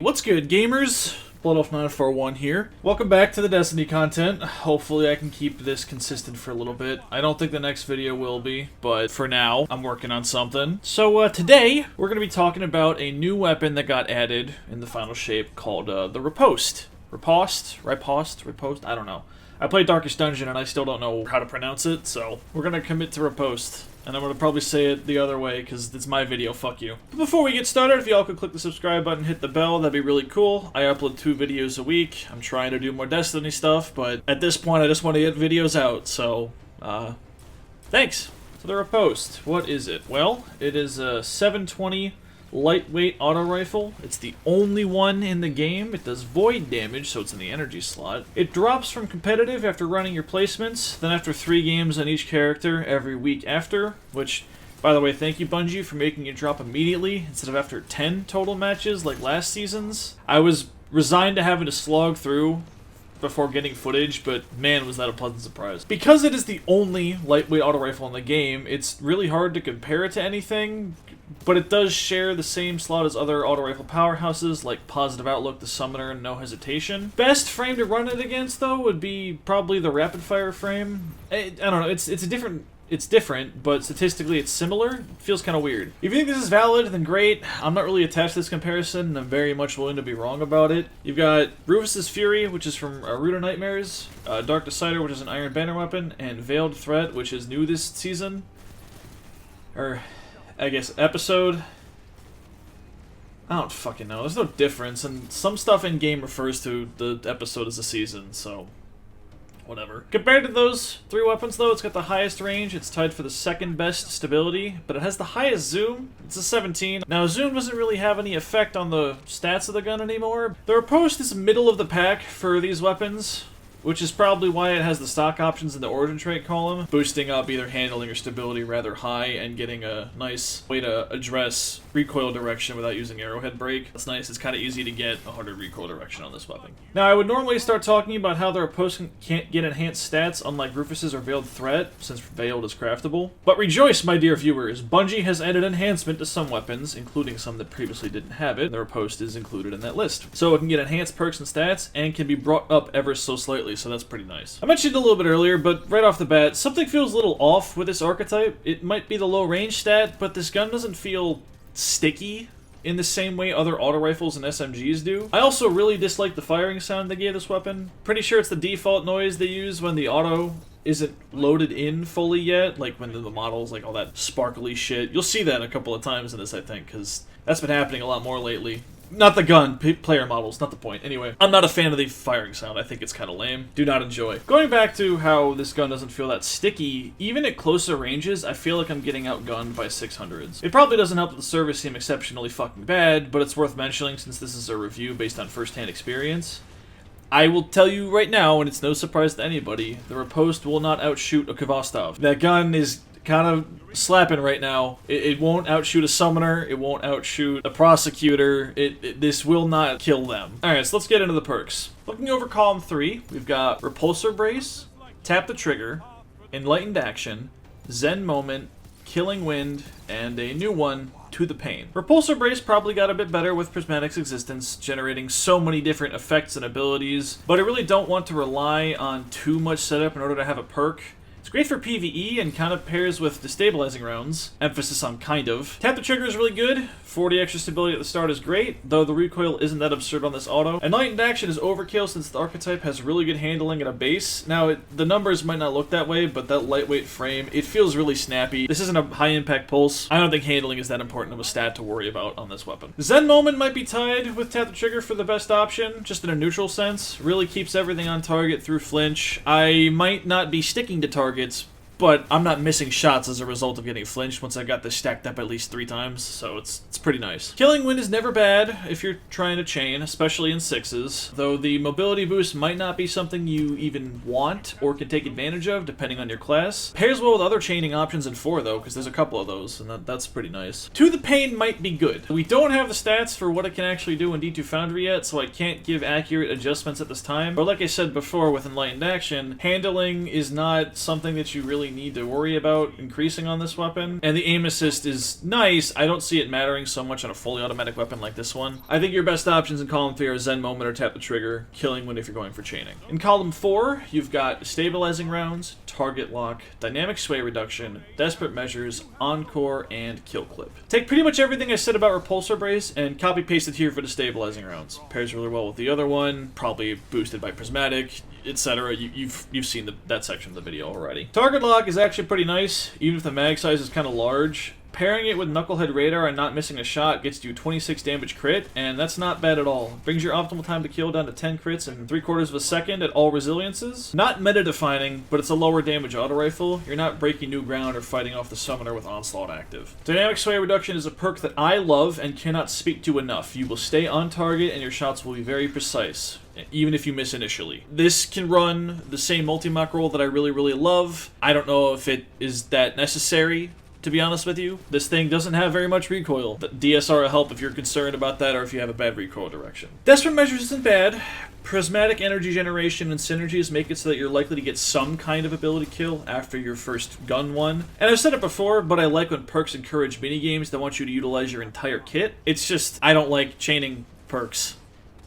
What's good, gamers? Blood941 here. Welcome back to the Destiny content. Hopefully I can keep this consistent for a little bit. I don't think the next video will be, but for now, I'm working on something. So today, we're going to be talking about a new weapon that got added in the final shape called the Riposte. Riposte? I don't know. I played Darkest Dungeon and I still don't know how to pronounce it, so we're going to commit to Riposte. And I'm going to probably say it the other way, because it's my video, fuck you. But before we get started, if y'all could click the subscribe button, hit the bell, that'd be really cool. I upload 2 videos a week. I'm trying to do more Destiny stuff, but at this point I just want to get videos out, so, thanks. So the Riposte, what is it? Well, it is a 720 lightweight auto rifle. It's the only one in the game. It does void damage, so it's in the energy slot. It drops from competitive after running your placements, then after 3 games on each character every week after, which, by the way, thank you Bungie for making it drop immediately instead of after 10 total matches like last season's. I was resigned to having to slog through before getting footage, but man, was that a pleasant surprise. Because it is the only lightweight auto rifle in the game, it's really hard to compare it to anything, but it does share the same slot as other auto rifle powerhouses like Positive Outlook, the Summoner, and No Hesitation. Best frame to run it against, though, would be probably the rapid fire frame. I don't know, it's different, but statistically it's similar. It feels kind of weird. If you think this is valid, then great. I'm not really attached to this comparison, and I'm very much willing to be wrong about it. You've got Rufus's Fury, which is from Root of Nightmares, Dark Decider, which is an Iron Banner weapon, and Veiled Threat, which is new this season. Or, I guess, episode. I don't fucking know. There's no difference, and some stuff in-game refers to the episode as a season, so whatever. Compared to those 3 weapons, though, it's got the highest range, it's tied for the 2nd best stability, but it has the highest zoom. It's a 17. Now, zoom doesn't really have any effect on the stats of the gun anymore. The Riposte is middle of the pack for these weapons, which is probably why it has the stock options in the origin trait column, boosting up either handling or stability rather high and getting a nice way to address recoil direction without using arrowhead break. That's nice. It's kind of easy to get a harder recoil direction on this weapon. Now, I would normally start talking about how the Riposte can't get enhanced stats unlike Rufus's or Veiled Threat, since Veiled is craftable. But rejoice, my dear viewers, Bungie has added enhancement to some weapons, including some that previously didn't have it. The Riposte is included in that list. So it can get enhanced perks and stats, and can be brought up ever so slightly, so that's pretty nice. I mentioned it a little bit earlier, but right off the bat, something feels a little off with this archetype. It might be the low range stat, but this gun doesn't feel sticky in the same way other auto rifles and SMGs do. I also really dislike the firing sound they gave this weapon. Pretty sure it's the default noise they use when the auto isn't loaded in fully yet, like when the model's like all that sparkly shit. You'll see that a couple of times in this, I think, because that's been happening a lot more lately. Not the gun, player models, not the point. Anyway, I'm not a fan of the firing sound. I think it's kind of lame. Do not enjoy. Going back to how this gun doesn't feel that sticky, even at closer ranges, I feel like I'm getting outgunned by 600s. It probably doesn't help that the servers seem exceptionally fucking bad, but it's worth mentioning since this is a review based on first-hand experience. I will tell you right now, and it's no surprise to anybody, the Riposte will not outshoot a Kvostov. That gun is kind of slapping right now. It won't outshoot a Summoner, it won't outshoot a Prosecutor, this will not kill them. Alright, so let's get into the perks. Looking over column 3, we've got Repulsor Brace, Tap the Trigger, Enlightened Action, Zen Moment, Killing Wind, and a new one, To the Pain. Repulsor Brace probably got a bit better with Prismatic's existence, generating so many different effects and abilities, but I really don't want to rely on too much setup in order to have a perk. It's great for PvE and kind of pairs with destabilizing rounds. Emphasis on kind of. Tap the Trigger is really good. 40 extra stability at the start is great, though the recoil isn't that absurd on this auto. Enlightened Action is overkill since the archetype has really good handling at a base. Now, the numbers might not look that way, but that lightweight frame, it feels really snappy. This isn't a high-impact pulse. I don't think handling is that important of a stat to worry about on this weapon. Zen Moment might be tied with Tap the Trigger for the best option, just in a neutral sense. Really keeps everything on target through flinch. I might not be sticking to targets, but I'm not missing shots as a result of getting flinched once I got this stacked up at least 3 times, so it's pretty nice. Killing Wind is never bad if you're trying to chain, especially in 6s, though the mobility boost might not be something you even want or can take advantage of, depending on your class. Pairs well with other chaining options in 4, though, because there's a couple of those, and that's pretty nice. To the Pain might be good. We don't have the stats for what it can actually do in D2 Foundry yet, so I can't give accurate adjustments at this time, but like I said before with Enlightened Action, handling is not something that you really really need to worry about increasing on this weapon. And the aim assist is nice. I don't see it mattering so much on a fully automatic weapon like this one. I think your best options in column 3 are Zen Moment or Tap the Trigger, killing when if you're going for chaining. In column 4, you've got stabilizing rounds, target lock, dynamic sway reduction, desperate measures, encore, and kill clip. Take pretty much everything I said about repulsor brace and copy paste it here for the stabilizing rounds. Pairs really well with the other one, probably boosted by prismatic, etc. You've seen that section of the video already. Target lock is actually pretty nice, even if the mag size is kind of large. Pairing it with Knucklehead Radar and not missing a shot gets you 26 damage crit, and that's not bad at all. Brings your optimal time to kill down to 10 crits in 3/4 of a second at all resiliences. Not meta-defining, but it's a lower damage auto rifle. You're not breaking new ground or fighting off the summoner with Onslaught active. Dynamic Sway Reduction is a perk that I love and cannot speak to enough. You will stay on target and your shots will be very precise, even if you miss initially. This can run the same multi-mock roll that I really, really love. I don't know if it is that necessary, to be honest with you. This thing doesn't have very much recoil. The DSR will help if you're concerned about that or if you have a bad recoil direction. Desperate Measures isn't bad. Prismatic energy generation and synergies make it so that you're likely to get some kind of ability kill after your first gun one. And I've said it before, but I like when perks encourage minigames that want you to utilize your entire kit. It's just, I don't like chaining perks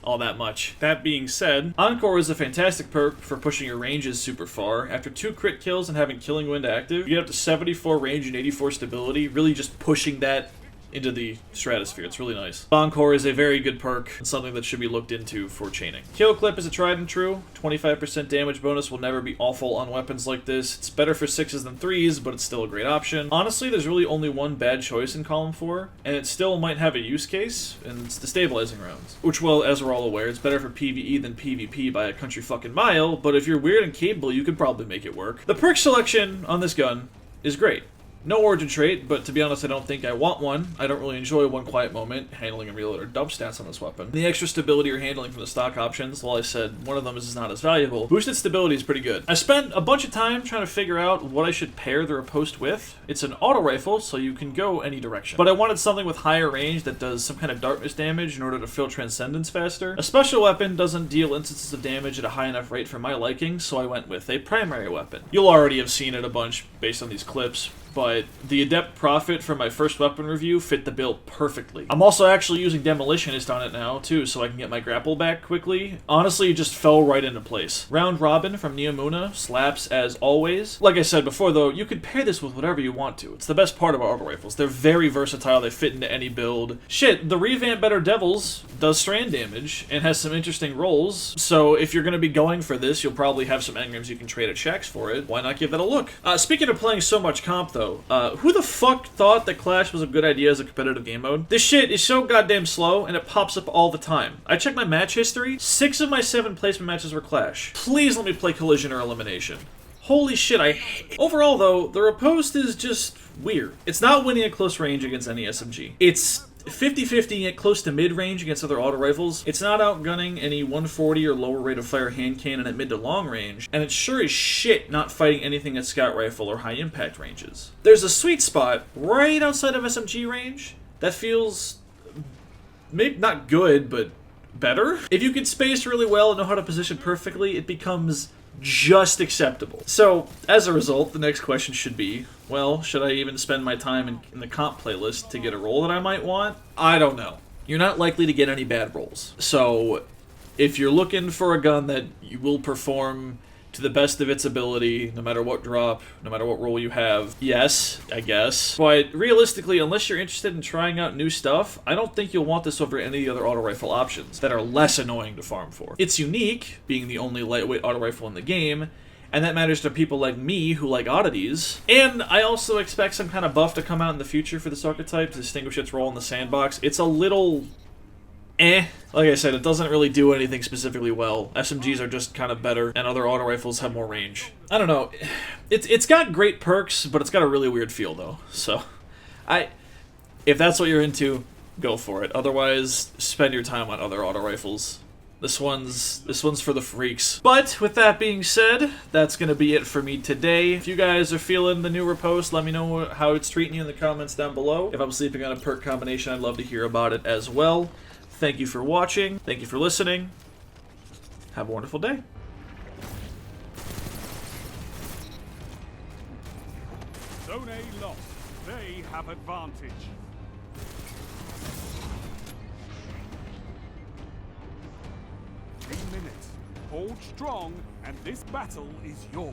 all that much. That being said, Encore is a fantastic perk for pushing your ranges super far. After 2 crit kills and having Killing Wind active, you get up to 74 range and 84 stability, really just pushing that into the stratosphere. It's really nice. Encore is a very good perk and something that should be looked into for chaining. Kill Clip is a tried and true. 25% damage bonus will never be awful on weapons like this. It's better for 6s than 3s, but it's still a great option. Honestly, there's really only one bad choice in column 4, and it still might have a use case, and it's the stabilizing rounds. Which, well, as we're all aware, it's better for PvE than PvP by a country fucking mile, but if you're weird and capable, you could probably make it work. The perk selection on this gun is great. No origin trait, but to be honest, I don't think I want one. I don't really enjoy One Quiet Moment, handling and reload, or dump stats on this weapon. The extra stability you're handling from the stock options, while I said one of them is not as valuable, boosted stability is pretty good. I spent a bunch of time trying to figure out what I should pair the Riposte with. It's an auto rifle, so you can go any direction. But I wanted something with higher range that does some kind of darkness damage in order to fill Transcendence faster. A special weapon doesn't deal instances of damage at a high enough rate for my liking, so I went with a primary weapon. You'll already have seen it a bunch based on these clips, but the Adept Prophet from my first weapon review fit the bill perfectly. I'm also actually using Demolitionist on it now, too, so I can get my grapple back quickly. Honestly, it just fell right into place. Round Robin from Neomuna slaps as always. Like I said before, though, you could pair this with whatever you want to. It's the best part of our auto rifles. They're very versatile, they fit into any build. Shit, the Revamp Better Devils does strand damage and has some interesting rolls, so if you're going to be going for this, you'll probably have some engrams you can trade at Shacks for it. Why not give that a look? Speaking of playing so much comp, though, who the fuck thought that Clash was a good idea as a competitive game mode? This shit is so goddamn slow, and it pops up all the time. I checked my match history, 6 of my 7 placement matches were Clash. Please let me play Collision or Elimination. Holy shit, I hate it. Overall, though, the Riposte is just weird. It's not winning at close range against any SMG. It's 50-50 at close to mid-range against other auto rifles. It's not outgunning any 140 or lower rate of fire hand cannon at mid to long range, and it's sure as shit not fighting anything at scout rifle or high impact ranges. There's a sweet spot right outside of SMG range that feels maybe not good, but better. If you can space really well and know how to position perfectly, it becomes just acceptable. So, as a result, the next question should be, well, should I even spend my time in the comp playlist to get a roll that I might want? I don't know. You're not likely to get any bad rolls. So, if you're looking for a gun that you will perform to the best of its ability, no matter what drop, no matter what roll you have, yes, I guess. But realistically, unless you're interested in trying out new stuff, I don't think you'll want this over any of the other auto rifle options that are less annoying to farm for. It's unique, being the only lightweight auto rifle in the game, and that matters to people like me who like oddities. And I also expect some kind of buff to come out in the future for this archetype to distinguish its role in the sandbox. It's a little like I said, it doesn't really do anything specifically well. SMGs are just kind of better, and other auto rifles have more range. I don't know. It's got great perks, but it's got a really weird feel, though. So, if that's what you're into, go for it. Otherwise, spend your time on other auto rifles. This one's for the freaks. But with that being said, that's gonna be it for me today. If you guys are feeling the new Riposte, let me know how it's treating you in the comments down below. If I'm sleeping on a perk combination, I'd love to hear about it as well. Thank you for watching. Thank you for listening. Have a wonderful day. have advantage. A minute. Hold strong, and this battle is yours.